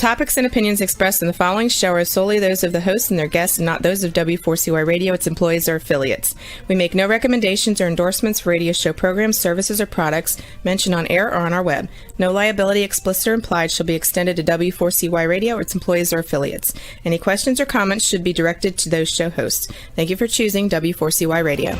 topics and opinions expressed in the following show are solely those of the host and their guests and not those of W4CY Radio, its employees, or affiliates. We make no recommendations or endorsements for radio show programs, services, or products mentioned on air or on our web. No liability, explicit or implied, shall be extended to W4CY Radio or its employees or affiliates. Any questions or comments should be directed to those show hosts. Thank you for choosing W4CY Radio.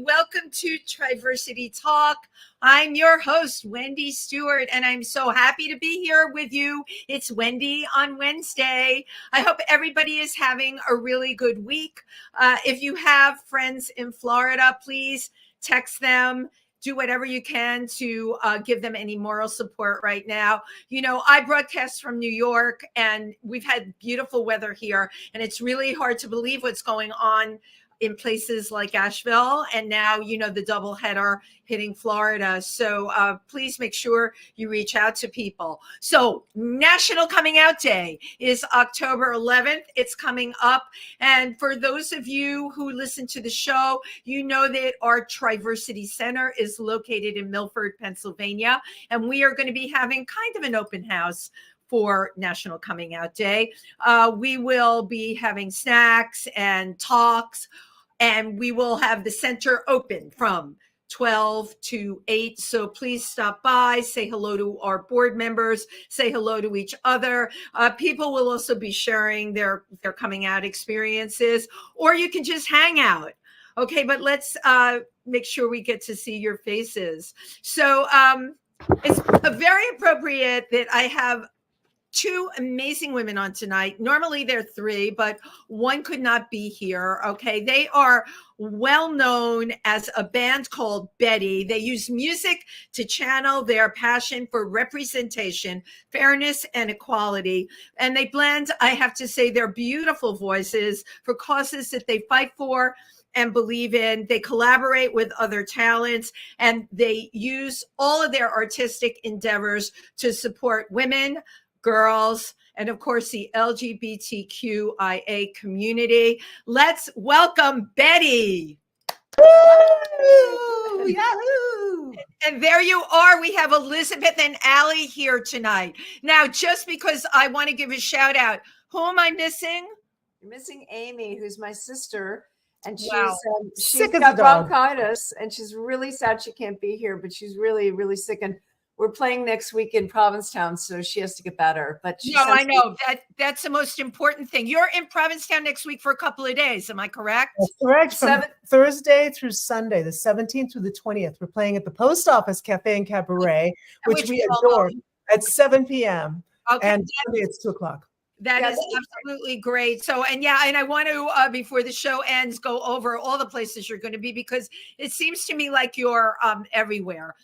Welcome to Triversity Talk. I'm your host, Wendy Stewart, and I'm so happy to be here with you. It's Wendy on Wednesday. I hope everybody is having a really good week. If you have friends in Florida, please text them. Do whatever you can to give them any moral support right now. You know, I broadcast from New York, and we've had beautiful weather here, and it's really hard to believe what's going on in places like Asheville, and now, you know, the doubleheader hitting Florida. So please make sure you reach out to people. So National Coming Out Day is October 11th. It's coming up. And for those of you who listen to the show, you know that our Triversity Center is located in Milford, Pennsylvania. And we are going to be having kind of an open house for National Coming Out Day. We will be having snacks and talks, and we will have the center open from 12 to 8. So please stop by, say hello to our board members, say hello to each other. People will also be sharing their coming out experiences, or you can just hang out. Okay, but let's make sure we get to see your faces. So it's very appropriate that I have two amazing women on tonight. Normally they're three, but one could not be here. Okay. They are well known as a band called Betty. They use music to channel their passion for representation, fairness, and equality. And they blend, I have to say, their beautiful voices for causes that they fight for and believe in. They collaborate with other talents, and they use all of their artistic endeavors to support women, girls, and of course the LGBTQIA community. Let's welcome Betty. Woo! Yahoo! And there you are. We have Elizabeth and Allie here tonight. Now, just because I want to give a shout out, who am I missing? You're missing Amy, who's my sister, and she's got bronchitis, and she's really sad she can't be here, but she's really, really sick. And we're playing next week in Provincetown, so she has to get better. But I know that's the most important thing. You're in Provincetown next week for a couple of days. Am I correct? That's correct. From Thursday through Sunday, the 17th through the 20th. We're playing at the Post Office Cafe and Cabaret, which we adore, at 7 p.m. Okay. And Sunday it's 2 o'clock. That is absolutely great. So, and I want to, before the show ends, go over all the places you're going to be, because it seems to me like you're everywhere.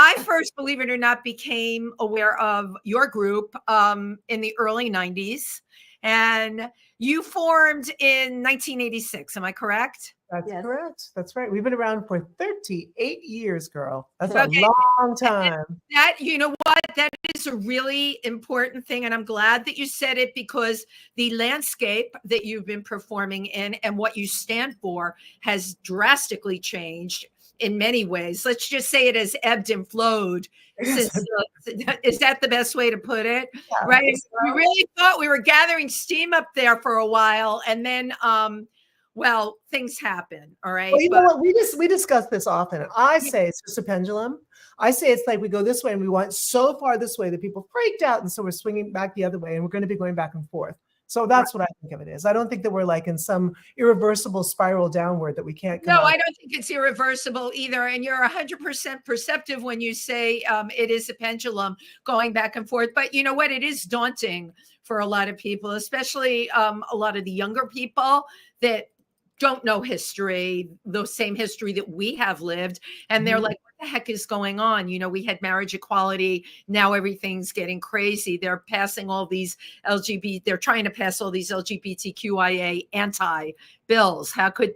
I first, believe it or not, became aware of your group in the early 90s, and you formed in 1986. Am I correct? That's correct. That's right. We've been around for 38 years, girl. That's a long time. That, you know what? That is a really important thing. And I'm glad that you said it, because the landscape that you've been performing in and what you stand for has drastically changed in many ways. Let's just say it has ebbed and flowed. Is that the best way to put it? Yeah, right. We really thought we were gathering steam up there for a while, and then things happen. All right. Well, you know what? We discuss this often. I say it's just a pendulum. I say it's like we go this way and we went so far this way that people freaked out, and so we're swinging back the other way, and we're going to be going back and forth. So that's what I think of it as. I don't think that we're like in some irreversible spiral downward that we can't come out. I don't think it's irreversible either. And you're 100% perceptive when you say it is a pendulum going back and forth. But you know what? It is daunting for a lot of people, especially a lot of the younger people that don't know history, the same history that we have lived. And they're like, what the heck is going on? You know, we had marriage equality. Now everything's getting crazy. They're passing all these they're trying to pass all these LGBTQIA anti bills. How could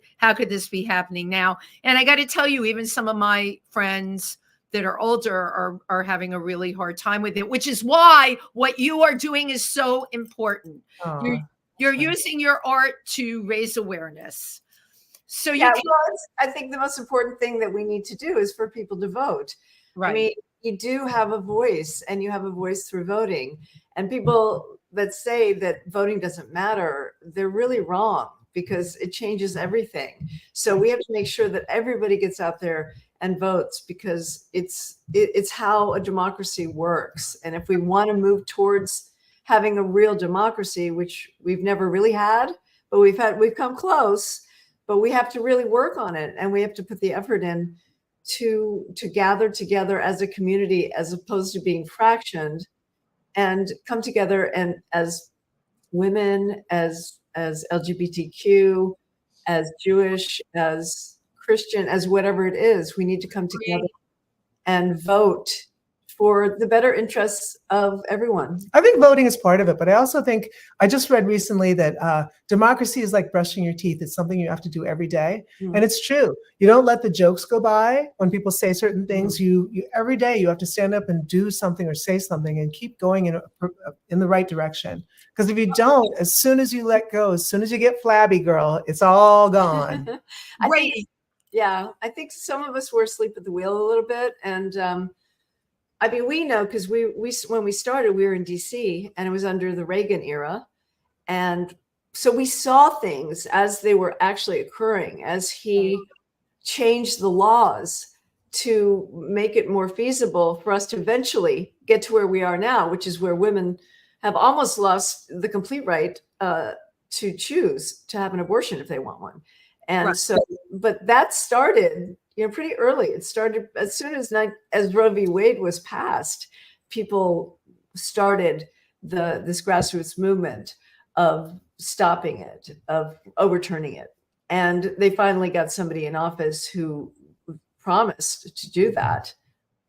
this be happening now? And I got to tell you, even some of my friends that are older are having a really hard time with it, which is why what you are doing is so important. You're using your art to raise awareness. So I think the most important thing that we need to do is for people to vote. Right. I mean, you do have a voice, and you have a voice through voting. And people that say that voting doesn't matter, they're really wrong, because it changes everything. So we have to make sure that everybody gets out there and votes, because it's how a democracy works. And if we want to move towards having a real democracy, which we've never really had, but we've come close, but we have to really work on it, and we have to put the effort in to gather together as a community, as opposed to being fractioned, and come together, and as women, as LGBTQ, as Jewish, as Christian, as whatever it is, we need to come together and vote for the better interests of everyone. I think voting is part of it, but I also think, I just read recently that democracy is like brushing your teeth. It's something you have to do every day. And it's true. You don't let the jokes go by when people say certain things. You every day you have to stand up and do something or say something and keep going in the right direction. Because if you don't, as soon as you let go, as soon as you get flabby, girl, it's all gone. I think some of us were asleep at the wheel a little bit. And I mean, we know, because we when we started, we were in DC, and it was under the Reagan era. And so we saw things as they were actually occurring, as he changed the laws to make it more feasible for us to eventually get to where we are now, which is where women have almost lost the complete right to choose to have an abortion if they want one. And so, but that started, pretty early. It started as soon as Roe v. Wade was passed. People started this grassroots movement of stopping it, of overturning it, and they finally got somebody in office who promised to do that,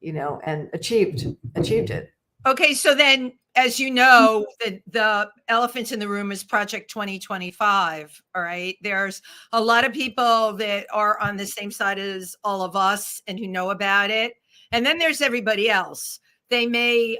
and achieved it. Okay, so then, as you know, the elephant in the room is Project 2025. All right. There's a lot of people that are on the same side as all of us and who know about it. And then there's everybody else. They may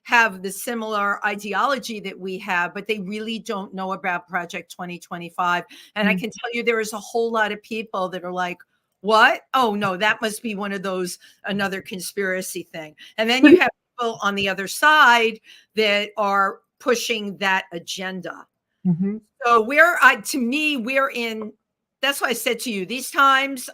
have the similar ideology that we have, but they really don't know about Project 2025. And I can tell you, there is a whole lot of people that are like, what? Oh, no, that must be one of those, another conspiracy thing. And then you have people on the other side that are pushing that agenda. So we're in, that's why I said to you, these times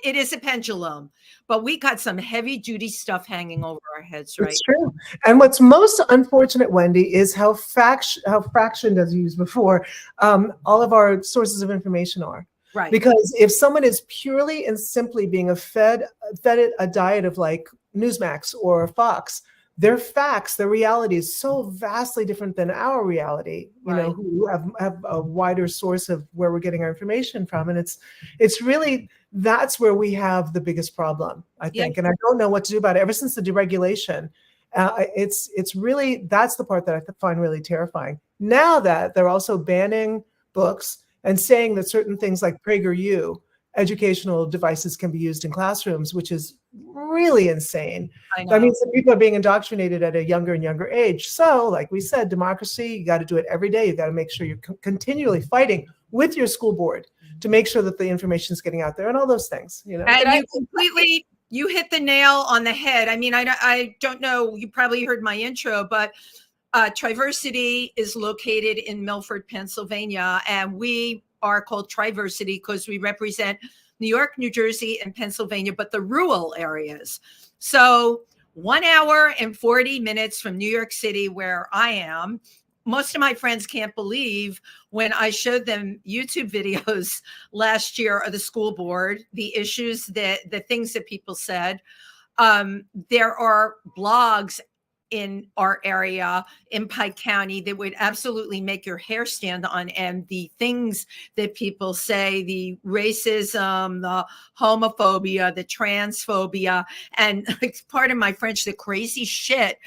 it is a pendulum, but we got some heavy duty stuff hanging over our heads, right? It's true. And what's most unfortunate, Wendy, is how fractioned, as you used before, all of our sources of information are. Right. Because if someone is purely and simply being fed a diet of like Newsmax or Fox, their facts, their reality is so vastly different than our reality, who have a wider source of where we're getting our information from. And it's really, that's where we have the biggest problem, I think. And I don't know what to do about it. Ever since the deregulation, it's really, that's the part that I find really terrifying. Now that they're also banning books and saying that certain things like PragerU, educational devices, can be used in classrooms, which is really insane. That means that people are being indoctrinated at a younger and younger age. So, like we said, democracy, you got to do it every day. You got to make sure you're continually fighting with your school board to make sure that the information is getting out there and all those things. And you hit the nail on the head. I mean, I don't know, you probably heard my intro, but Triversity is located in Milford, Pennsylvania, and we are called Triversity because we represent New York, New Jersey, and Pennsylvania, but the rural areas. So 1 hour and 40 minutes from New York City, where I am. Most of my friends can't believe when I showed them YouTube videos last year of the school board, the issues, the things that people said. There are blogs in our area in Pike County that would absolutely make your hair stand on end. The things that people say, the racism, the homophobia, the transphobia, and pardon my French, the crazy shit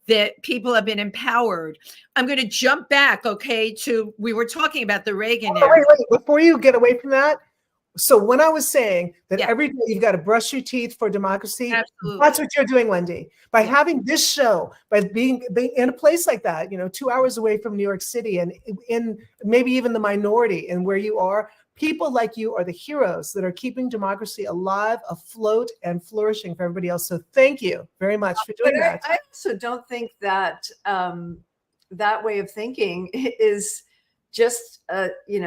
that people have been empowered. I'm going to jump back, okay, to we were talking about the Reagan era. Wait, before you get away from that. So when I was saying that Yeah. every day you've got to brush your teeth for democracy, Absolutely. that's what you're doing, Wendy. By having this show, by being in a place like that, 2 hours away from New York City and in maybe even the minority and where you are, people like you are the heroes that are keeping democracy alive, afloat, and flourishing for everybody else. So thank you very much for doing that. I also don't think that that way of thinking is just in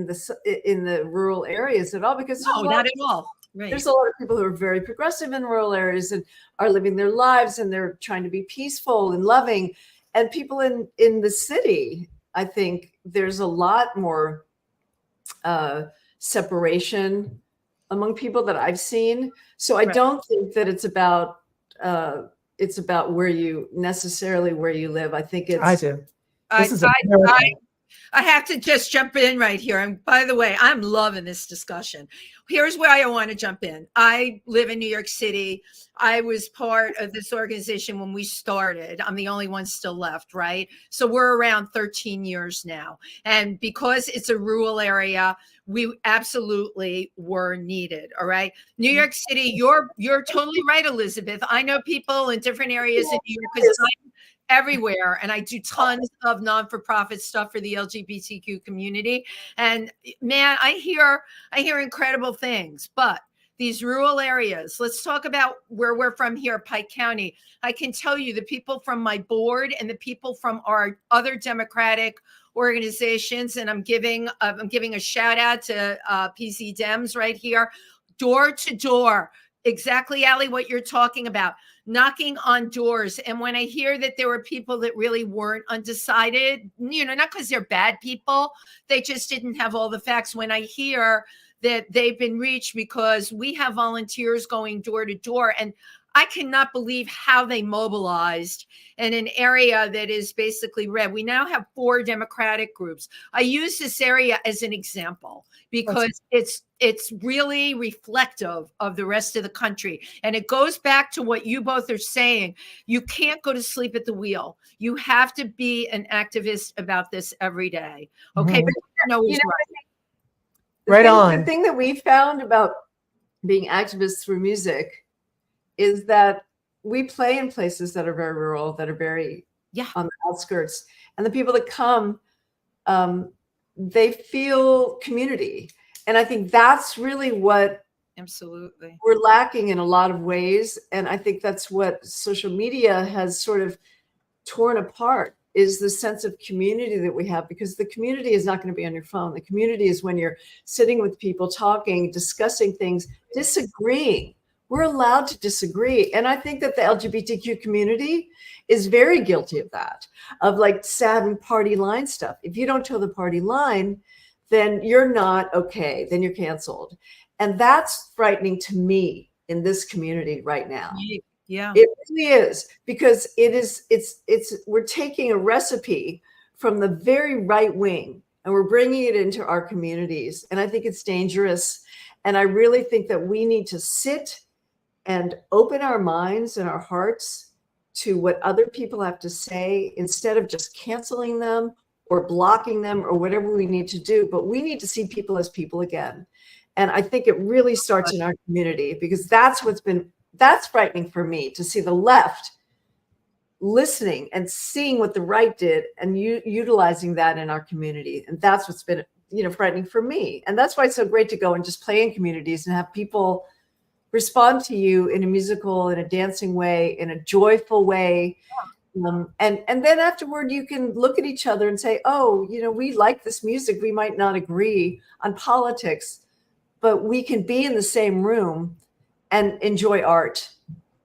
the rural areas at all, because No, not at all. Right. there's a lot of people who are very progressive in rural areas and are living their lives, and they're trying to be peaceful and loving. And people in the city, I think there's a lot more separation among people that I've seen. So I don't think that it's about where you live. I think it's I do. This is a I have to just jump in right here. And by the way, I'm loving this discussion. Here's why I want to jump in. I live in New York City. I was part of this organization when we started. I'm the only one still left, right? So we're around 13 years now. And because it's a rural area, we absolutely were needed. All right. New York City, you're totally right, Elizabeth. I know people in different areas in New York because I'm everywhere, and I do tons of non-for-profit stuff for the LGBTQ community. And man, I hear incredible things. But these rural areas, let's talk about where we're from here, Pike County. I can tell you the people from my board and the people from our other Democratic organizations, and I'm giving a shout out to PC Dems right here, door to door. Exactly, Allie, what you're talking about, knocking on doors. And when I hear that there were people that really weren't undecided, not because they're bad people, they just didn't have all the facts. When I hear that they've been reached because we have volunteers going door to door, and I cannot believe how they mobilized in an area that is basically red. We now have 4 Democratic groups. I use this area as an example because it's really reflective of the rest of the country. And it goes back to what you both are saying. You can't go to sleep at the wheel. You have to be an activist about this every day. Okay. Mm-hmm. The thing that we found about being activists through music is that we play in places that are very rural, that are very on the outskirts. And the people that come, they feel community. And I think that's really what absolutely we're lacking in a lot of ways. And I think that's what social media has sort of torn apart, is the sense of community that we have, because the community is not going to be on your phone. The community is when you're sitting with people, talking, discussing things, disagreeing. We're allowed to disagree. And I think that the LGBTQ community is very guilty of that, of like savvy party line stuff. If you don't toe the party line, then you're not okay, then you're canceled. And that's frightening to me in this community right now. Yeah, it really is, because we're taking a recipe from the very right wing and we're bringing it into our communities. And I think it's dangerous. And I really think that we need to sit and open our minds and our hearts to what other people have to say, instead of just canceling them or blocking them or whatever we need to do. But we need to see people as people again. And I think it really starts in our community, because that's frightening for me, to see the left listening and seeing what the right did and utilizing that in our community. And that's what's been, frightening for me. And that's why it's so great to go and just play in communities and have people respond to you in a musical, in a dancing way, in a joyful way. And then afterward, you can look at each other and say, oh, we like this music. We might not agree on politics, but we can be in the same room and enjoy art.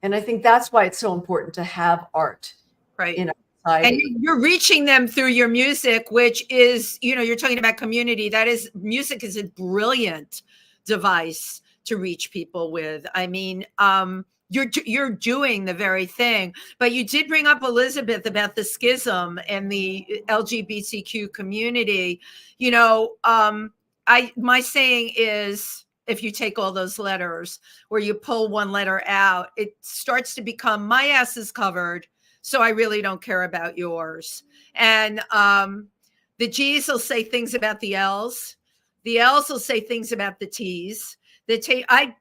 And I think that's why it's so important to have art. Right. In our society. And you're reaching them through your music, which is, you're talking about community. Music is a brilliant device to reach people with. I mean, you're doing the very thing. But you did bring up, Elizabeth, about the schism and the LGBTQ community. You know, my saying is, if you take all those letters, or you pull one letter out, it starts to become, my ass is covered, so I really don't care about yours. And the G's will say things about the L's. The L's will say things about the T's. I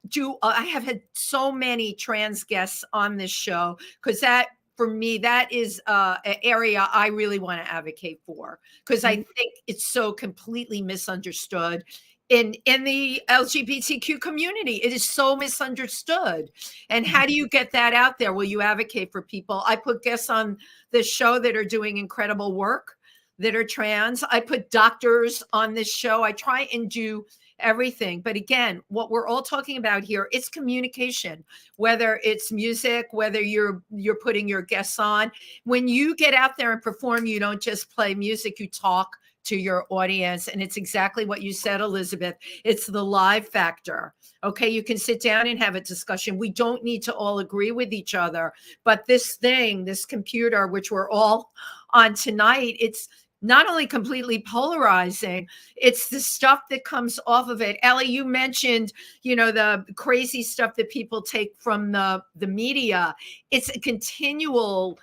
have had so many trans guests on this show, because that, for me, that is an area I really want to advocate for, because I think it's so completely misunderstood in the LGBTQ community. It is so misunderstood. And how do you get that out there? Will you advocate for people? I put guests on this show that are doing incredible work, that are trans. I put doctors on this show. I try and do everything. But again, what we're all talking about here is communication, whether it's music, whether you're putting your guests on. When you get out there and perform, you don't just play music, you talk to your audience. And it's exactly what you said, Elizabeth. It's the live factor. Okay, you can sit down and have a discussion. We don't need to all agree with each other. But this thing, this computer, which we're all on tonight, it's not only completely polarizing, it's the stuff that comes off of it. Ellie, you mentioned, the crazy stuff that people take from the media. It's a continual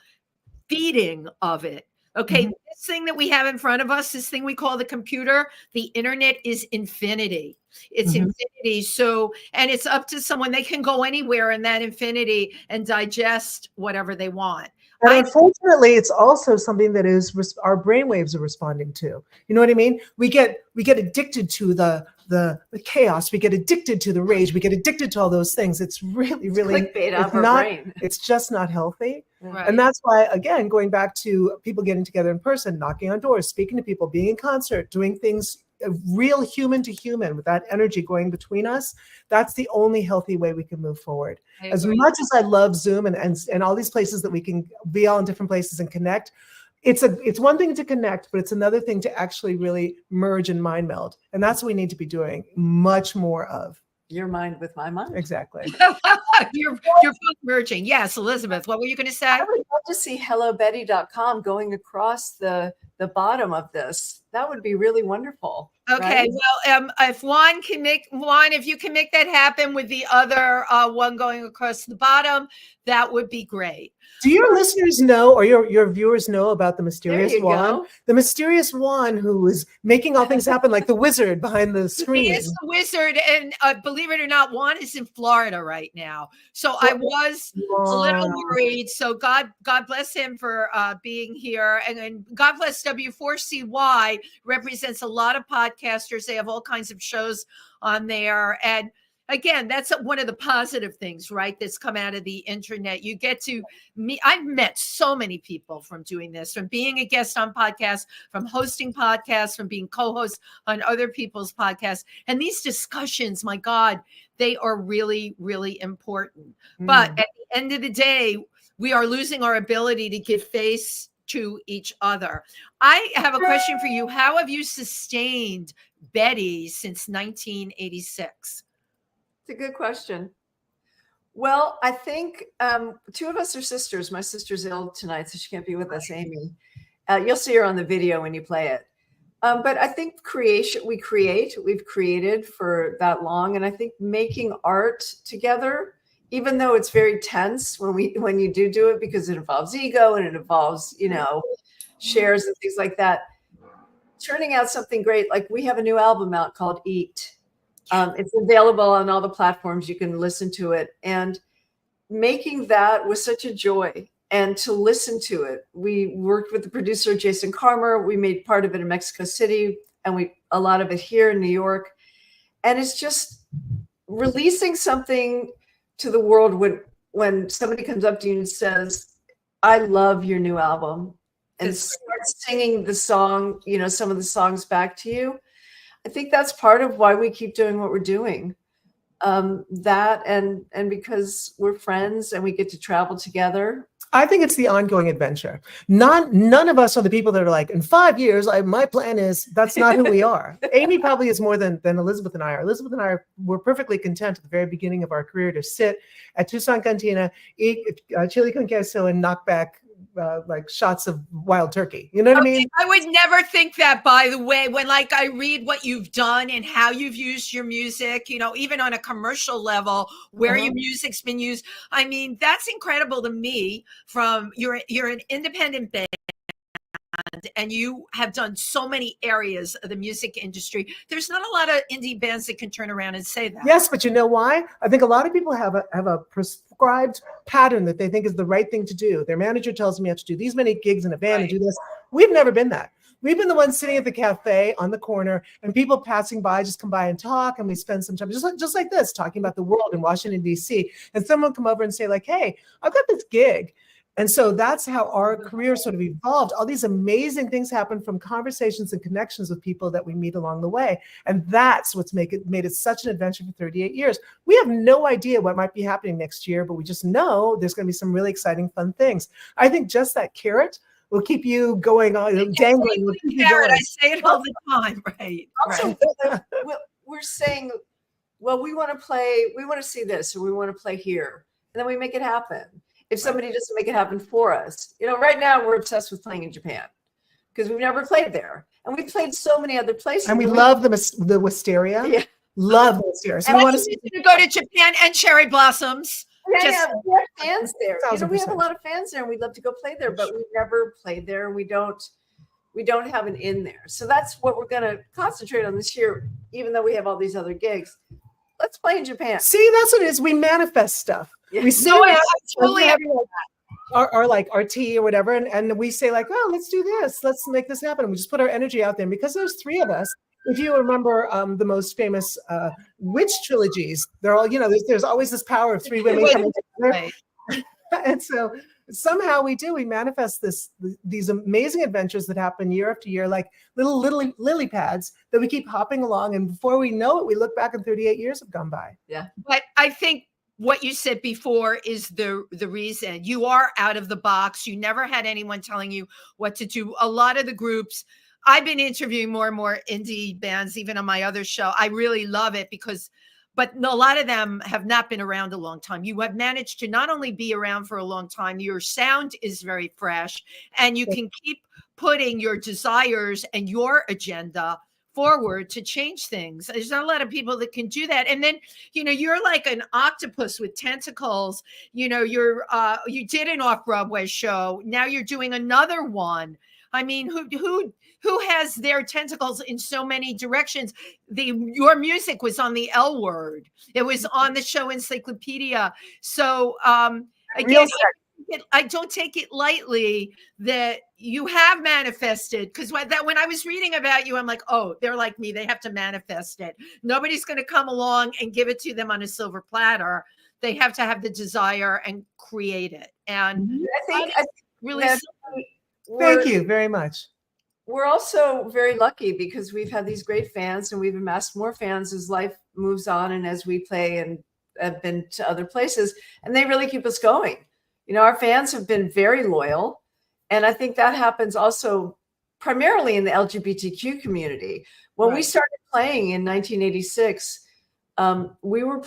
feeding of it. Okay, this thing that we have in front of us, this thing we call the computer, the internet is infinity. It's infinity. So, and it's up to someone, they can go anywhere in that infinity and digest whatever they want. And unfortunately, it's also something that is our brainwaves are responding to. You know what I mean? We get addicted to the chaos. We get addicted to the rage. We get addicted to all those things. It's really clickbait of our brain. It's just not healthy. Right. And that's why, again, going back to people getting together in person, knocking on doors, speaking to people, being in concert, doing things real human to human with that energy going between us, that's the only healthy way we can move forward. As much as I love Zoom and all these places that we can be all in different places and connect, it's one thing to connect, but it's another thing to actually really merge and mind meld. And that's what we need to be doing much more of. Your mind with my mind. Exactly. You're both merging. Yes, Elizabeth, what were you going to say? I would love to see hellobetty.com going across the bottom of this. That would be really wonderful. Okay, right? well, if you can make that happen with the other one going across the bottom, that would be great. Do your listeners know, or your viewers know, about the mysterious wand? Go. The mysterious wand who is making all things happen, like the wizard behind the screen. He is the wizard, and believe it or not, Juan is in Florida right now. So I was a little worried. So God bless him for being here, and God bless W4CY. Represents a lot of podcasters. They have all kinds of shows on there, and again, that's one of the positive things, right? That's come out of the internet. You get to meet. I've met so many people from doing this, from being a guest on podcasts, from hosting podcasts, from being co-host on other people's podcasts. And these discussions, my God, they are really, really important. But at the end of the day, we are losing our ability to give face to each other. I have a question for you. How have you sustained Betty since 1986? It's a good question. Well, I think two of us are sisters. My sister's ill tonight, so she can't be with us, Amy. You'll see her on the video when you play it. But I think we've created for that long. And I think making art together, even though it's very tense when you do it, because it involves ego and it involves, shares and things like that, turning out something great. Like we have a new album out called Eat. It's available on all the platforms. You can listen to it. And making that was such a joy. And to listen to it, we worked with the producer, Jason Carmer. We made part of it in Mexico City, and a lot of it here in New York. And it's just releasing something to the world when somebody comes up to you and says, I love your new album, and starts singing the song, some of the songs back to you. I think that's part of why we keep doing what we're doing. That and because we're friends and we get to travel together. I think it's the ongoing adventure. None of us are the people that are like, in 5 years, my plan is. That's not who we are. Amy probably is more than Elizabeth and I are. Elizabeth and I were perfectly content at the very beginning of our career to sit at Tucson Cantina, eat chili con queso, and knock back like shots of wild turkey. You know what I mean? I would never think that, by the way, when like I read what you've done and how you've used your music, you know, even on a commercial level, where your music's been used. I mean, that's incredible to me. From you're an independent band, and you have done so many areas of the music industry. There's not a lot of indie bands that can turn around and say that. Yes, but you know why? I think a lot of people have a prescribed pattern that they think is the right thing to do. Their manager tells them you have to do these many gigs in a band and do this. We've never been that. We've been the ones sitting at the cafe on the corner, and people passing by just come by and talk, and we spend some time just like this, talking about the world in Washington, D.C. And someone come over and say like, hey, I've got this gig. And so that's how our career sort of evolved. All these amazing things happen from conversations and connections with people that we meet along the way. And that's what's made it such an adventure for 38 years. We have no idea what might be happening next year, but we just know there's going to be some really exciting, fun things. I think just that carrot will keep you going on, dangling. Will keep you going. I say it all the time, right? Also, we're saying, well, we want to see this, or we want to play here. And then we make it happen. If somebody doesn't make it happen for us, you know, right now we're obsessed with playing in Japan because we've never played there, and we've played so many other places. And we love the wisteria. Yeah. Love the wisteria. So And we want want to go to Japan and Cherry Blossoms. Yeah, we have fans there. You know, we have a 1000%. lot of fans there, and we'd love to go play there, but we've never played there, and we don't have an in there. So that's what we're going to concentrate on this year, even though we have all these other gigs. Let's play in Japan. See, that's what it is. We manifest stuff. Yeah. We see I it, totally and we have our tea or whatever, and we say like, oh, let's do this. Let's make this happen. And we just put our energy out there. And because there's 3 of us, if you remember the most famous witch trilogies, they're all, you know, there's always this power of 3 women coming together. Right. And so somehow we manifest these amazing adventures that happen year after year, like little lily pads that we keep hopping along. And before we know it, we look back and 38 years have gone by. Yeah. But I think what you said before is the reason. You are out of the box. You never had anyone telling you what to do. A lot of the groups, I've been interviewing more and more indie bands, even on my other show. I really love it but a lot of them have not been around a long time. You have managed to not only be around for a long time, your sound is very fresh, and you can keep putting your desires and your agenda forward to change things. There's not a lot of people that can do that. And then, you know, you're like an octopus with tentacles. You know, you did an off-Broadway show. Now you're doing another one. I mean, who has their tentacles in so many directions? Your music was on the L Word. It was on the show Encyclopedia. So again, I don't take it lightly that you have manifested, because when I was reading about you, I'm like, oh, they're like me. They have to manifest it. Nobody's going to come along and give it to them on a silver platter. They have to have the desire and create it. And I think really, Thank you very much. We're also very lucky because we've had these great fans, and we've amassed more fans as life moves on and as we play and have been to other places, and they really keep us going. You know, our fans have been very loyal, and I think that happens also primarily in the LGBTQ community. When we started playing in 1986, we were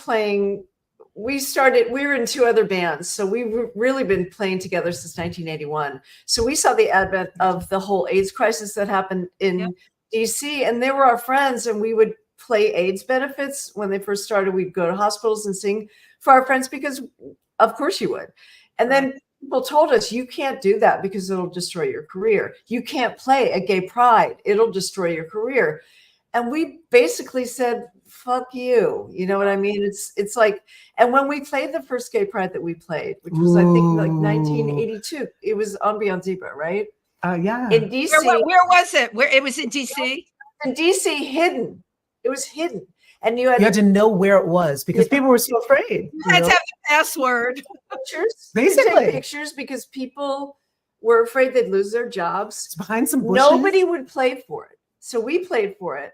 in 2 other bands. So we've really been playing together since 1981. So we saw the advent of the whole AIDS crisis that happened in DC, and they were our friends, and we would play AIDS benefits when they first started. We'd go to hospitals and sing for our friends because of course you would. And then people told us, you can't do that because it'll destroy your career. You can't play a gay pride. It'll destroy your career. And we basically said, fuck you. You know what I mean? It's like, and when we played the first gay pride that we played, which was, I think, like 1982, it was on Beyond Zebra, right? Yeah. In DC. where was it? Where it was in DC? In DC, hidden. It was hidden. And you had to know where it was because people were so afraid. You had to have the password. Pictures. Basically. Take pictures because people were afraid they'd lose their jobs. It's behind some bushes. Nobody would play for it. So we played for it.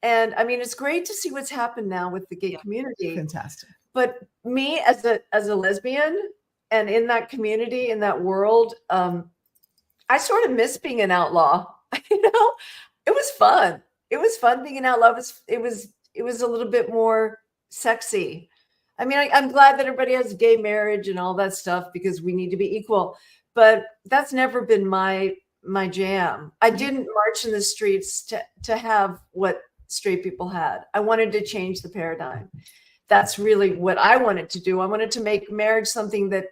And I mean, it's great to see what's happened now with the gay community. Fantastic. But me as a lesbian and in that community, in that world, I sort of miss being an outlaw. You know, it was fun. It was fun being an outlaw. It was a little bit more sexy. I mean, I'm glad that everybody has gay marriage and all that stuff because we need to be equal. But that's never been my jam. I didn't march in the streets to have what straight people had. I wanted to change the paradigm. That's really what I wanted to do. I wanted to make marriage something that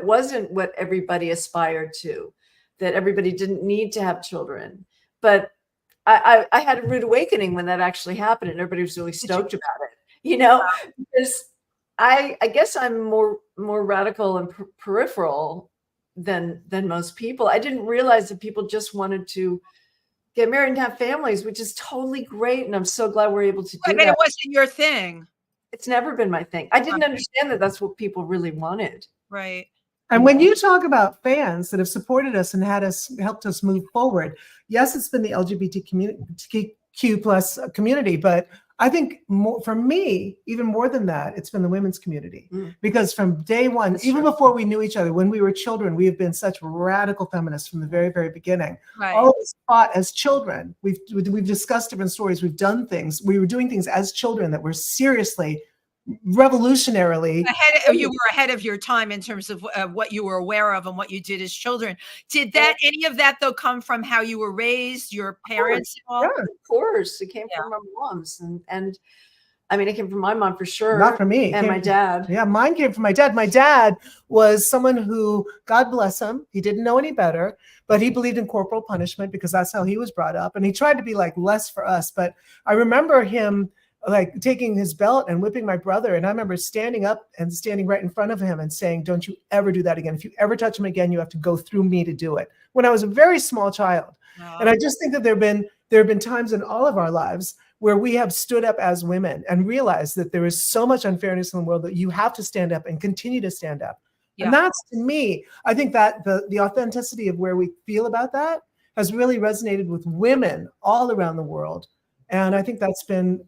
wasn't what everybody aspired to, that everybody didn't need to have children. But I had a rude awakening when that actually happened, and everybody was really stoked about it, you know, because I guess I'm more radical and peripheral than most people. I didn't realize that people just wanted to get married and have families, which is totally great. And I'm so glad we're able to do But that. it wasn't your thing. It's never been my thing. I didn't understand that that's what people really wanted. Right. And when you talk about fans that have supported us and helped us move forward, yes, it's been the LGBTQ plus community, but I think for me, even more than that, it's been the women's community. Because from day one, That's even true. before we knew each other, when we were children, we have been such radical feminists from the very, very beginning. Right. All of us fought as children. We've discussed different stories. We've done things. We were doing things as children that were seriously, revolutionarily. You were ahead of your time in terms of what you were aware of and what you did as children. Did any of that though come from how you were raised, your parents? Yeah, of course. It came from our moms. And I mean, it came from my mom for sure. Not from me. And my dad. Yeah, mine came from my dad. My dad was someone who, God bless him, he didn't know any better, but he believed in corporal punishment because that's how he was brought up. And he tried to be like less for us. But I remember him like taking his belt and whipping my brother. And I remember standing up and standing right in front of him and saying, don't you ever do that again. If you ever touch him again, you have to go through me to do it. When I was a very small child. Oh. And I just think that there have been times in all of our lives where we have stood up as women and realized that there is so much unfairness in the world that you have to stand up and continue to stand up. Yeah. And that's, to me, I think that the authenticity of where we feel about that has really resonated with women all around the world. And I think that's been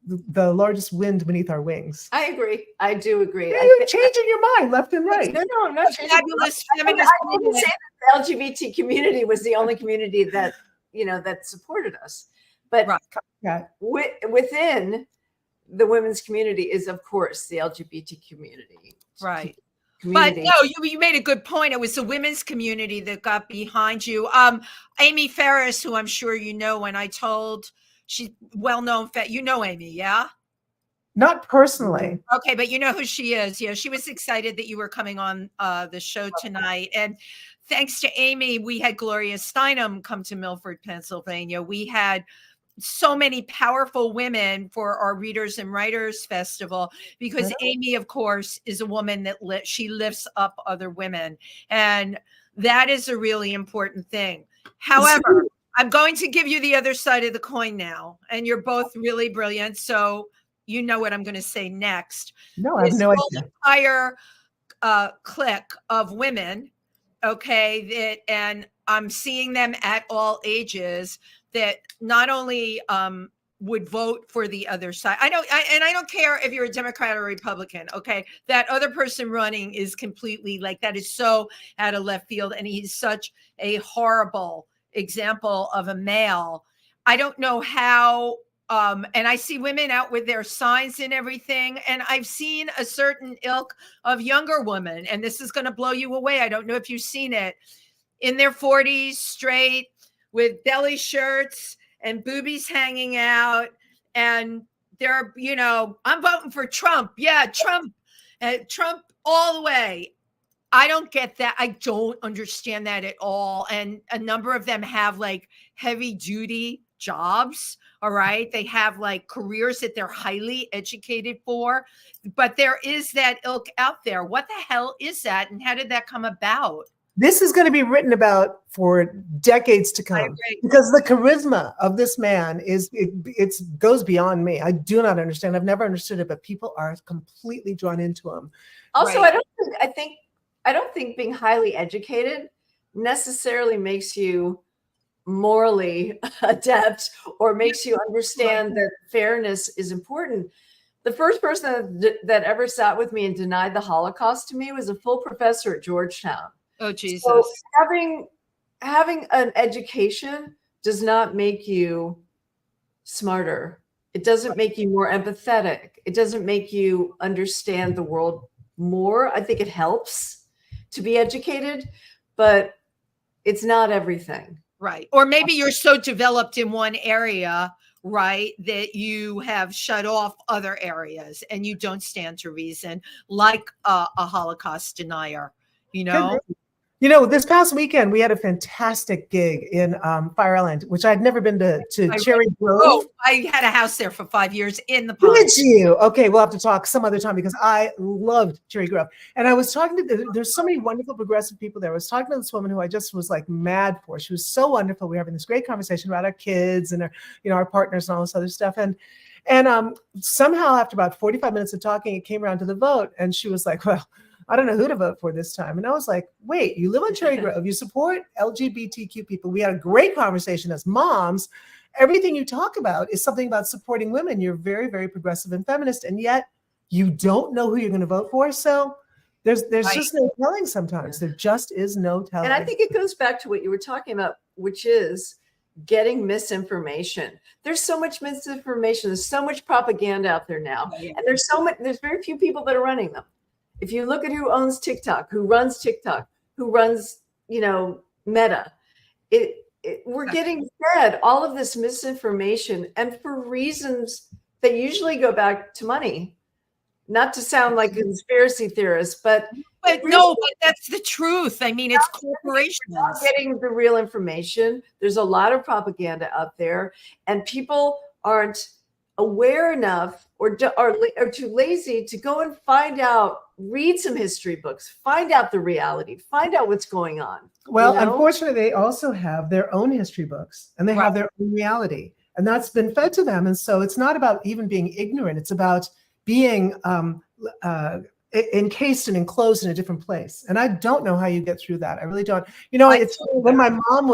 the largest wind beneath our wings. I agree. I do agree. Yeah, you're changing your mind left and right. No, I'm not changing. Fabulous feminist I didn't say that the LGBT community was the only community that, that supported us. But Right. within the women's community is, of course, the LGBT community. Right. Community. But no, you made a good point. It was the women's community that got behind you. Amy Ferris, who I'm sure you know, when I told, she's well-known, you know Amy, yeah? Not personally. Okay, but you know who she is. Yeah, she was excited that you were coming on the show tonight. And thanks to Amy, we had Gloria Steinem come to Milford, Pennsylvania. We had so many powerful women for our Readers and Writers Festival because Amy, of course, is a woman that she lifts up other women. And that is a really important thing. However, I'm going to give you the other side of the coin now. And you're both really brilliant. So you know what I'm going to say next. No, I have no idea. Entire clique of women, okay, and I'm seeing them at all ages that not only would vote for the other side. I don't care if you're a Democrat or Republican, okay? That other person running is completely that is so out of left field, and he's such a horrible example of a male. I don't know how, and I see women out with their signs and everything, and I've seen a certain ilk of younger women, and this is going to blow you away. I don't know if you've seen it, in their 40s, straight, with belly shirts and boobies hanging out. And they're, I'm voting for Trump. Yeah, Trump, Trump all the way. I don't get that. I don't understand that at all. And a number of them have heavy duty jobs. All right. They have careers that they're highly educated for, but there is that ilk out there. What the hell is that? And how did that come about? This is going to be written about for decades to come because the charisma of this man it goes beyond me. I do not understand. I've never understood it, but people are completely drawn into him. Also, I don't think being highly educated necessarily makes you morally adept or makes you understand that fairness is important. The first person that ever sat with me and denied the Holocaust to me was a full professor at Georgetown. Oh, Jesus. So having an education does not make you smarter. It doesn't make you more empathetic. It doesn't make you understand the world more. I think it helps to be educated, but it's not everything. Right. Or maybe you're so developed in one area, right, that you have shut off other areas and you don't stand to reason, like a Holocaust denier, you know? You know, this past weekend, we had a fantastic gig in Fire Island, which I'd never been to Cherry Grove. Oh, I had a house there for 5 years in the pond. Did you? Okay, we'll have to talk some other time because I loved Cherry Grove. And I was talking to, there's so many wonderful progressive people there. I was talking to this woman who I just was like mad for. She was so wonderful. We were having this great conversation about our kids and our, you know, our partners and all this other stuff. And somehow after about 45 minutes of talking, it came around to the vote. And she was like, well, I don't know who to vote for this time. And I was like, wait, you live on Cherry Grove, you support LGBTQ people. We had a great conversation as moms. Everything you talk about is something about supporting women. You're very, very progressive and feminist, and yet you don't know who you're going to vote for. So there's just no telling sometimes. There just is no telling. And I think it goes back to what you were talking about, which is getting misinformation. There's so much misinformation. There's so much propaganda out there now. And there's very few people that are running them. If you look at who owns TikTok, who runs TikTok, who runs, you know, Meta, we're getting fed all of this misinformation, and for reasons that usually go back to money. Not to sound like a conspiracy theorist, but no, but that's the truth. I mean, it's corporations. We're not getting the real information. There's a lot of propaganda out there, and people aren't aware enough or too lazy to go and find out, read some history books, find out the reality, find out what's going on. Well, you know? Unfortunately, they also have their own history books and they have their own reality, and that's been fed to them. And so it's not about even being ignorant. It's about being encased and enclosed in a different place. And I don't know how you get through that. I really don't. You know, it's when my mom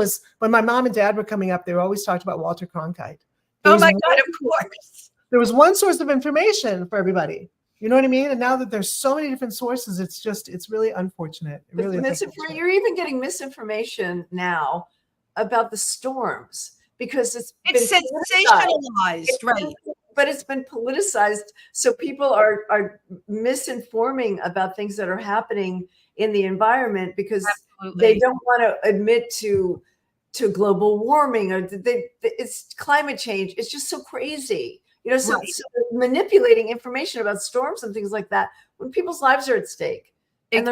and dad were coming up, they were always talked about Walter Cronkite. Oh my God, of course. There was one source of information for everybody. You know what I mean? And now that there's so many different sources, it's really unfortunate. It really is unfortunate. You're even getting misinformation now about the storms because it's sensationalized, right? But it's been politicized. So people are misinforming about things that are happening in the environment because they don't want to admit to global warming or it's climate change. It's just so crazy. You know, so manipulating information about storms and things like that when people's lives are at stake. And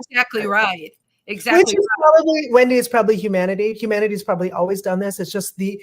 exactly right. Exactly. Which is probably, Wendy, is probably humanity. Humanity's probably always done this. It's just the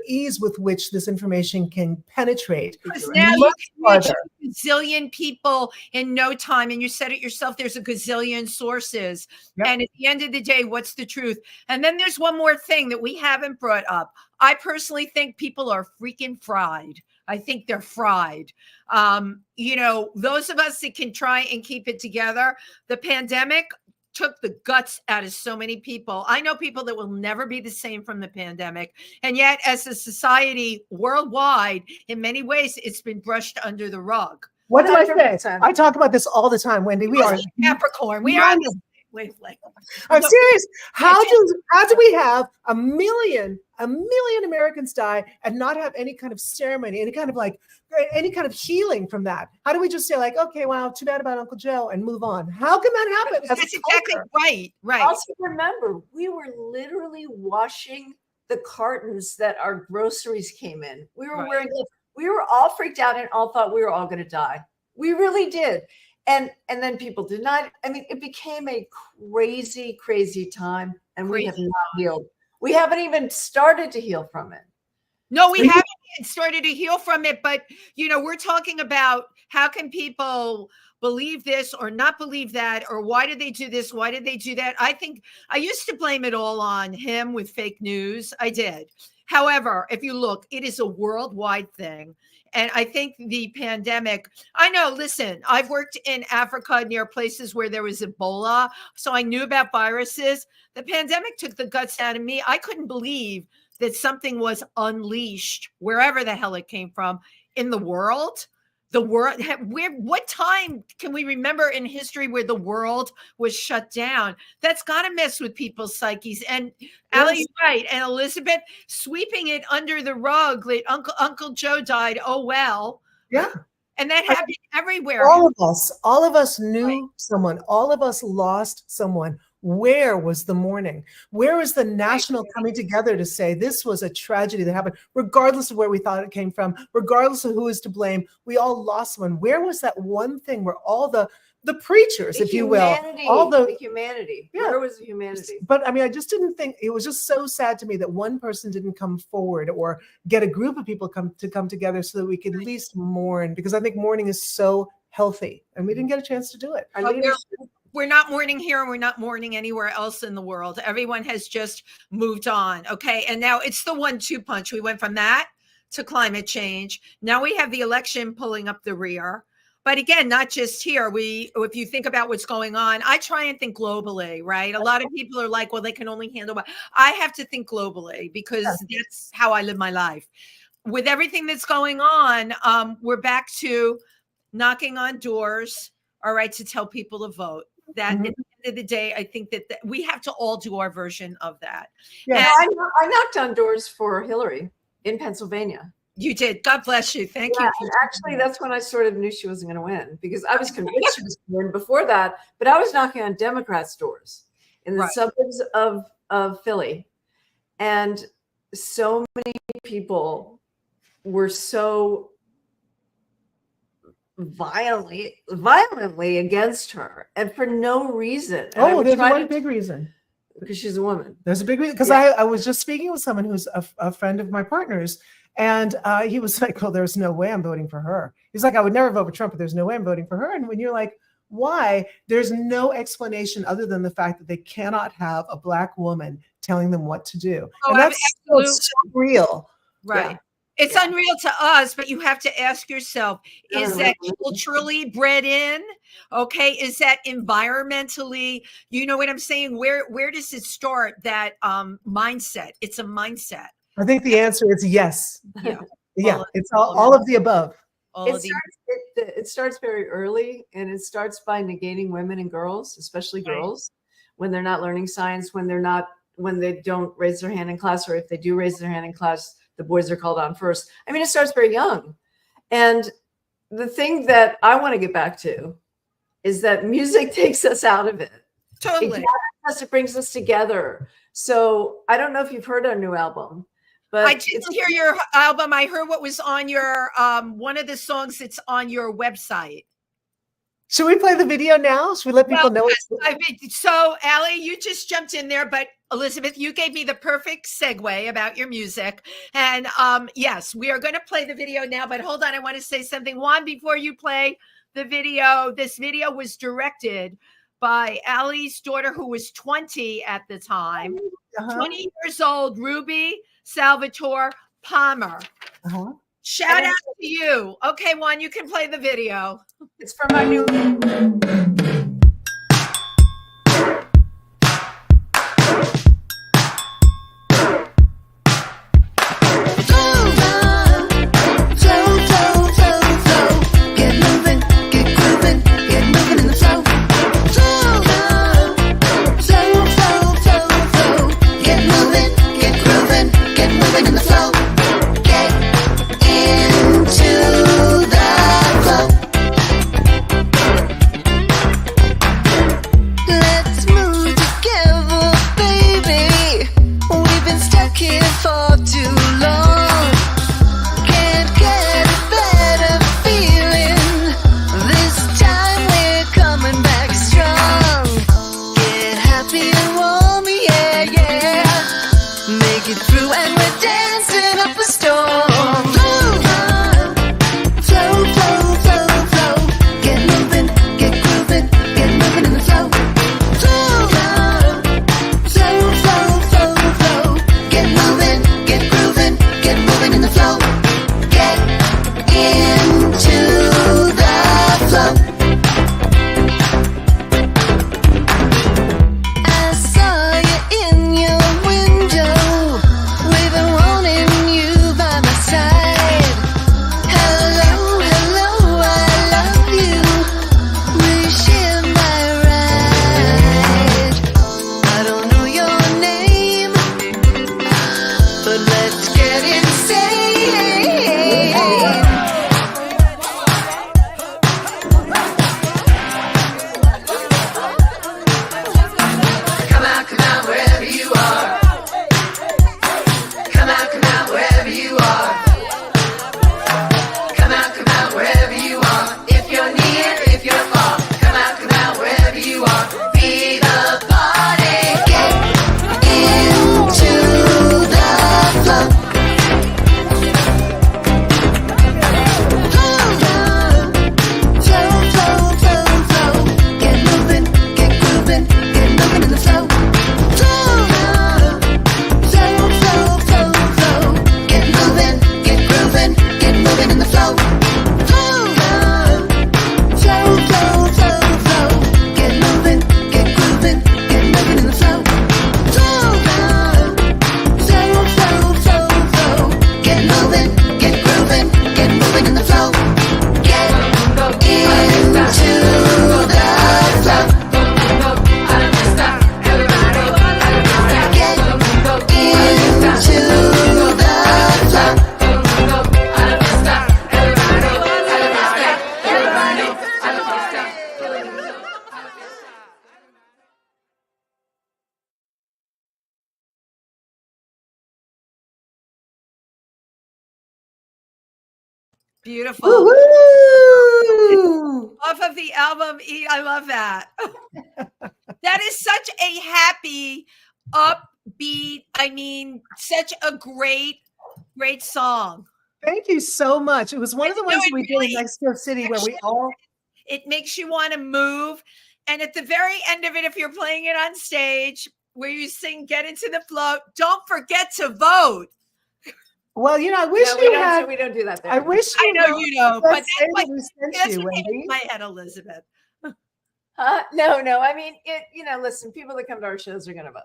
ease with which this information can penetrate. Because now you can reach a gazillion people in no time. And you said it yourself, there's a gazillion sources. Yep. And at the end of the day, what's the truth? And then there's one more thing that we haven't brought up. I personally think people are freaking fried. I think they're fried. You know, those of us that can try and keep it together, the pandemic took the guts out of so many people. I know people that will never be the same from the pandemic. And yet, as a society worldwide, in many ways, it's been brushed under the rug. What do I say? I talk about this all the time, Wendy. We are Capricorn. We are on this wavelength. I'm serious. How do we have a million Americans die and not have any kind of ceremony, any kind of healing from that? How do we just say like, okay, wow, too bad about Uncle Joe and move on? How can that happen? That's exactly right. Right. Also remember, we were literally washing the cartons that our groceries came in. We were wearing gloves. We were all freaked out and all thought we were all going to die. We really did. And then people denied. I mean, it became a crazy, crazy time, and we have not healed. We haven't even started to heal from it. No, we haven't started to heal from it. But, you know, we're talking about how can people believe this or not believe that, or why did they do this? Why did they do that? I think I used to blame it all on him with fake news. I did. However, if you look, it is a worldwide thing. And I think the pandemic, I know, listen, I've worked in Africa near places where there was Ebola. So I knew about viruses. The pandemic took the guts out of me. I couldn't believe that something was unleashed, wherever the hell it came from, in the world the world, what time can we remember in history where the world was shut down? That's got to mess with people's psyches. And Allie's right. And Elizabeth sweeping it under the rug that Uncle Joe died. Oh, well. Yeah. And that happened everywhere. All of us knew someone. All of us lost someone. Where was the mourning? Where was the national coming together to say this was a tragedy that happened, regardless of where we thought it came from, regardless of who is to blame? We all lost someone. Where was that one thing where all the preachers, if you will, all the humanity? Yeah. Where was the humanity? But I mean, I just didn't think, it was just so sad to me that one person didn't come forward or get a group of people come together so that we could at least mourn, because I think mourning is so healthy, and we didn't get a chance to do it. We're not mourning here, and we're not mourning anywhere else in the world. Everyone has just moved on. Okay. And now it's the 1-2 punch. We went from that to climate change. Now we have the election pulling up the rear. But again, not just here. If you think about what's going on, I try and think globally, right? A lot of people are like, well, they can only handle what I have to think globally, because that's how I live my life. With everything that's going on, we're back to knocking on doors, all right, to tell people to vote. That at the end of the day, I think that we have to all do our version of that. Yeah, I knocked on doors for Hillary in Pennsylvania. You did. God bless you. Thank you. Actually, that's when I sort of knew she wasn't going to win, because I was convinced she was going to win before that. But I was knocking on Democrats' doors in the suburbs of Philly. And so many people were so violently against her, and for no reason. And There's one big reason. Because she's a woman. There's a big reason. Because I was just speaking with someone who's a friend of my partner's, and he was like, well, there's no way I'm voting for her. He's like, I would never vote for Trump, but there's no way I'm voting for her. And when you're like, why? There's no explanation other than the fact that they cannot have a Black woman telling them what to do. And that's so real. Right. Yeah. It's unreal to us, but you have to ask yourself, is that culturally bred in? Okay. Is that environmentally, you know what I'm saying? Where does it start, that mindset? It's a mindset. I think the answer is yes. Yeah. Yeah. It's all of the above. It starts very early, and it starts by negating women and girls, especially girls, when they're not learning science, when they don't raise their hand in class, or if they do raise their hand in class, the boys are called on first. I mean, it starts very young. And the thing that I want to get back to is that music takes us out of it. Totally. It gathers us, it brings us together. So I don't know if you've heard our new album, but I didn't hear your album. I heard what was on your one of the songs that's on your website. Should we play the video now? Should we let people know? So, Allie, you just jumped in there, but Elizabeth, you gave me the perfect segue about your music. And yes, we are going to play the video now, but hold on. I want to say something. Juan, before you play the video, this video was directed by Allie's daughter, who was 20 at the time, 20 years old, Ruby Salvatore Palmer. Shout out to you. Okay, Juan, you can play the video. It's from my new. Side but let's get insane. Come out wherever you are. Come out wherever you are. Come out wherever you are. If you're near, if you're far. Come out wherever you are. Be the party. Get into the flow. Flow. Get moving, get grooving, get moving in the flow. Flow. Get moving, get grooving, get moving in the flow. Flow. Get moving, get grooving, get moving in the flow. Flow. Get moving, get grooving, get moving in the flow. Get into the flow. Beautiful. Woo-hoo! Off of the album E, I love that. That is such a happy, upbeat, I mean, such a great song. Thank you so much. It was one of the No, ones it we did really- in Mexico City where we all. It makes you want to move. And at the very end of it, if you're playing it on stage where you sing Get Into the Flow, don't forget to vote. Well, I wish Yeah, you had. we don't do that there. I wish I you know you know, but Let's say that's that we sent that's you, what came Wendy. into my head, Elizabeth. No. I mean, listen, people that come to our shows are going to vote.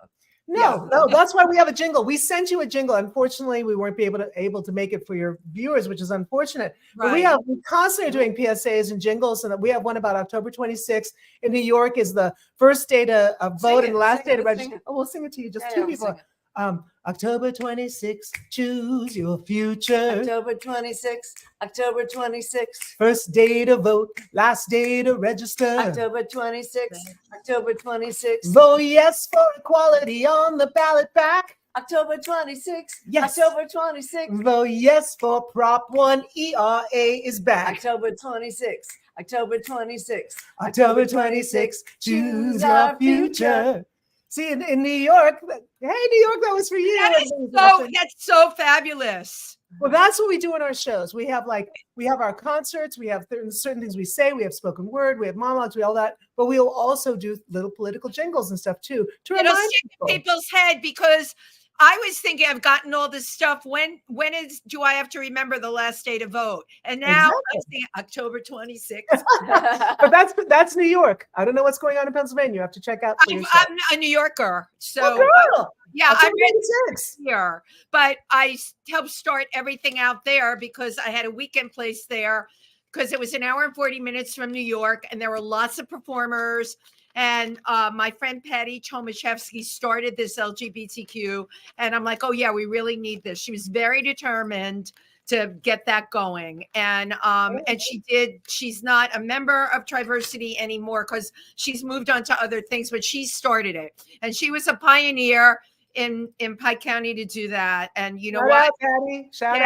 No, that's why we have a jingle. We sent you a jingle. Unfortunately, we weren't able to make it for your viewers, which is unfortunate. But we constantly doing PSAs and jingles, and we have one about October 26th in New York is the first day to vote and the last day to register. Oh, we'll sing it to you. Just two people. October 26th, choose your future. October 26th. First day to vote, last day to register. October 26th. Vote yes for equality on the ballot back. October 26th. Yes. October 26th. Vote yes for Prop 1 ERA is back. October 26th. October 26th, choose your future. See, in New York, hey, New York, that was for you. That's so fabulous. Well, that's what we do in our shows. We have our concerts, we have certain things we say, we have spoken word, we have monologues, we all that, but we'll also do little political jingles and stuff too to It'll remind stick people. in people's head because I was thinking I've gotten all this stuff. When do I have to remember the last day to vote? And now I'm saying October 26th. But that's New York. I don't know what's going on in Pennsylvania. You have to check out for yourself. I'm a New Yorker, so Oh, girl. yeah, I'm October 26th. here, but I helped start everything out there because I had a weekend place there because it was an hour and 40 minutes from New York, and there were lots of performers. And my friend Patty Tomaszewski started this LGBTQ, and I'm like, oh yeah, we really need this. She was very determined to get that going, and she did. She's not a member of Triversity anymore because she's moved on to other things, but she started it, and she was a pioneer in Pike County to do that. And you know Shout what, out, Patty. Shout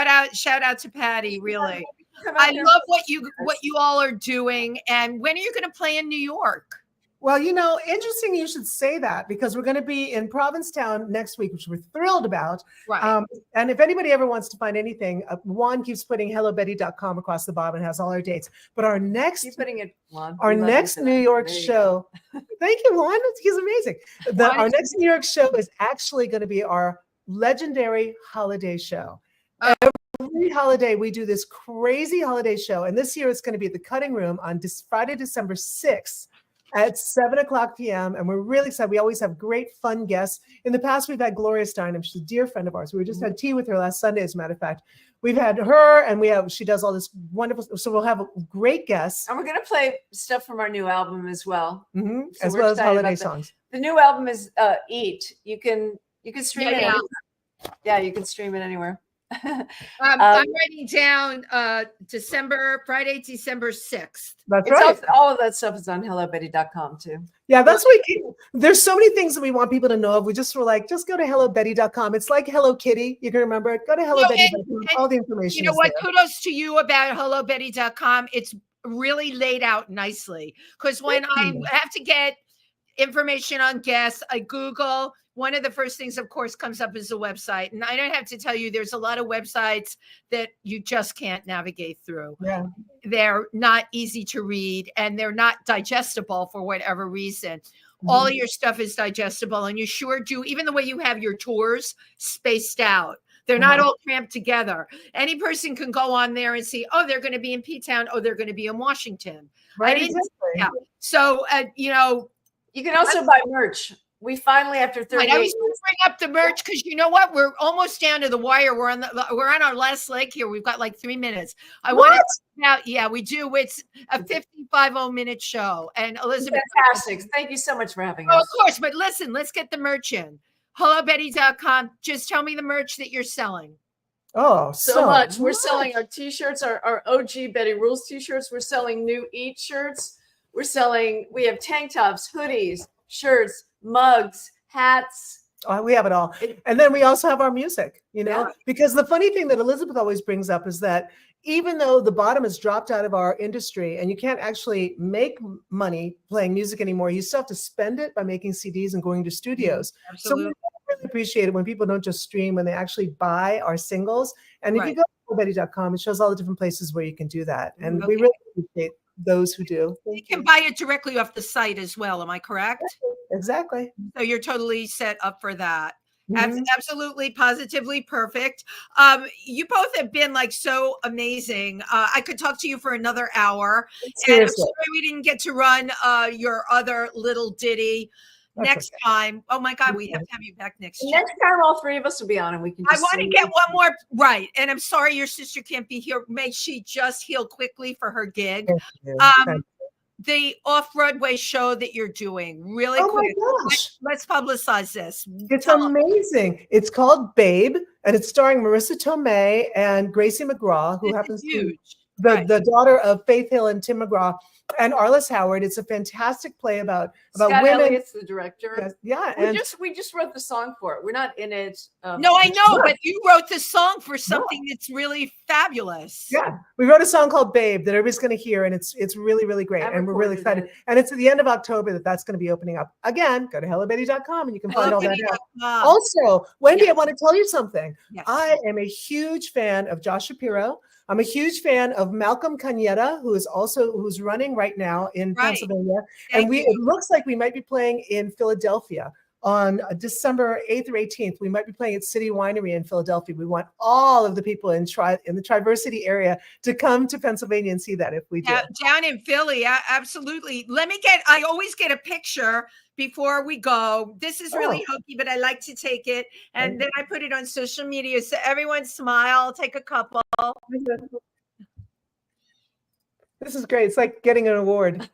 out. shout out to Patty, really. I love what you all are doing. And when are you going to play in New York? Well, interesting you should say that because we're going to be in Provincetown next week, which we're thrilled about. Right. And if anybody ever wants to find anything, Juan keeps putting hellobetty.com across the bottom and has all our dates. But our next New York show, thank you, Juan. He's amazing. Our next New York show is actually going to be our legendary holiday show. Every holiday, we do this crazy holiday show. And this year, it's going to be at the Cutting Room on Friday, December 6th at 7:00 p.m. And we're really excited. We always have great, fun guests. In the past, we've had Gloria Steinem. She's a dear friend of ours. We just had tea with her last Sunday, as a matter of fact. We've had her, and she does all this wonderful. So we'll have great guests. And we're going to play stuff from our new album as well. Mm-hmm. So as we're well as excited holiday about that. songs. The new album is Eat. You can stream it. Yeah, you can stream it anywhere. I'm writing down Friday, December 6th. That's It's right. all of that stuff is on hellobetty.com too. Yeah, that's what there's so many things that we want people to know of. We just were like, just go to hellobetty.com. It's like Hello Kitty. You can remember it. Go to hellobetty.com. and All the information. You know is what? there. Kudos to you about hellobetty.com. It's really laid out nicely, because when I have to get information on guests, I Google. One of the first things, of course, comes up is the website. And I don't have to tell you, there's a lot of websites that you just can't navigate through. Yeah. They're not easy to read, and they're not digestible for whatever reason. All of your stuff is digestible, and you sure do. Even the way you have your tours spaced out, they're not all cramped together. Any person can go on there and see, oh, they're going to be in P-Town. Oh, they're going to be in Washington. Right. I didn't- Exactly. yeah. So, You can also buy merch. We finally, after 38 I was going to bring up the merch, because you know what? We're almost down to the wire. We're on our last leg here. We've got like 3 minutes. I want to now. Yeah, we do. It's a 55-minute show. And Elizabeth, fantastic. Thank you so much for having oh, us. of course. But listen, let's get the merch in. HelloBetty.com. Just tell me the merch that you're selling. Oh, So much. We're selling our t-shirts, our OG Betty Rules t-shirts. We're selling new Eat shirts. We have tank tops, hoodies, shirts, mugs, hats. We have it all. And then we also have our music, Yeah. because the funny thing that Elizabeth always brings up is that even though the bottom has dropped out of our industry and you can't actually make money playing music anymore, you still have to spend it by making CDs and going to studios. Absolutely. So we really appreciate it when people don't just stream, when they actually buy our singles. And if you go to betty.com, it shows all the different places where you can do that. And we really appreciate those who do. You can buy it directly off the site as well. Am I correct? Exactly. So you're totally set up for that. Mhm. Absolutely, positively perfect. You both have been like so amazing. I could talk to you for another hour. And I'm Seriously. sorry we didn't get to run your other little ditty That's next time. Oh my God, we have to have you back next year. Next time, all three of us will be on, and we can. I Just want to sing. get one more right. And I'm sorry your sister can't be here. May she just heal quickly for her gig. Thank you. Um, The off-Broadway show that you're doing, really Oh quick. my gosh. Let's publicize this. It's Tell 'em. amazing. It's called Babe, and it's starring Marissa Tomei and Gracie McGraw, who This is happens to be huge. the daughter of Faith Hill and Tim McGraw, and Arliss Howard. It's a fantastic play about Scott women. Elliott's the director. Yes, yeah, We and just wrote the song for it. We're not in it. No, I know, but you wrote this song for something that's really fabulous. yeah, we wrote a song called Babe that everybody's going to hear, and it's really, really great, I and we're really recorded excited. And it's at the end of October that's going to be opening up. Again, go to hellobetty.com and you can find all that out. HelloBetty.com. Also, Wendy, Yes. I want to tell you something. Yes. I am a huge fan of Josh Shapiro. I'm a huge fan of Malcolm Cañeta, who's running right now in Right. Pennsylvania. Thank And you. it looks like we might be playing in Philadelphia on December 8th or 18th. We might be playing at City Winery in Philadelphia. We want all of the people in the Tri-Versity area to come to Pennsylvania and see that if we do. Down in Philly, absolutely. I always get a picture before we go. This is really hokey, but I like to take it. And then I put it on social media. So everyone smile, take a couple. This is great. It's like getting an award.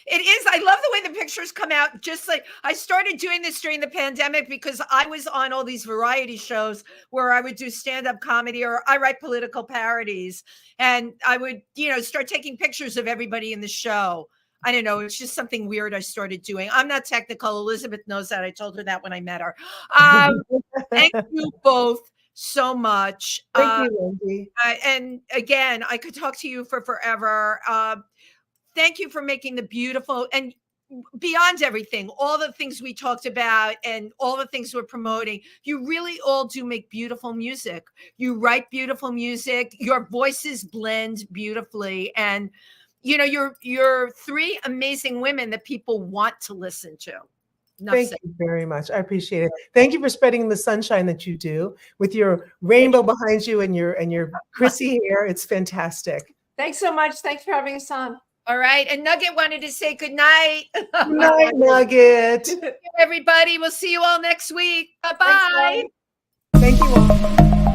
It is. I love the way the pictures come out. Just like I started doing this during the pandemic because I was on all these variety shows where I would do stand-up comedy or I write political parodies. And I would, start taking pictures of everybody in the show. I don't know. It's just something weird I started doing. I'm not technical. Elizabeth knows that. I told her that when I met her. Thank you both so much. Thank you, Wendy. And again, I could talk to you for forever. Thank you for making the beautiful and beyond everything, all the things we talked about and all the things we're promoting. You really all do make beautiful music. You write beautiful music. Your voices blend beautifully. And, you're three amazing women that people want to listen to. Thank you very much. I appreciate it. Thank you for spreading the sunshine that you do with your rainbow behind you and your Chrissy hair. It's fantastic. Thanks so much. Thanks for having us on. All right. And Nugget wanted to say good night. Good night, Nugget. Everybody, we'll see you all next week. Bye-bye. Thanks, Thank you all.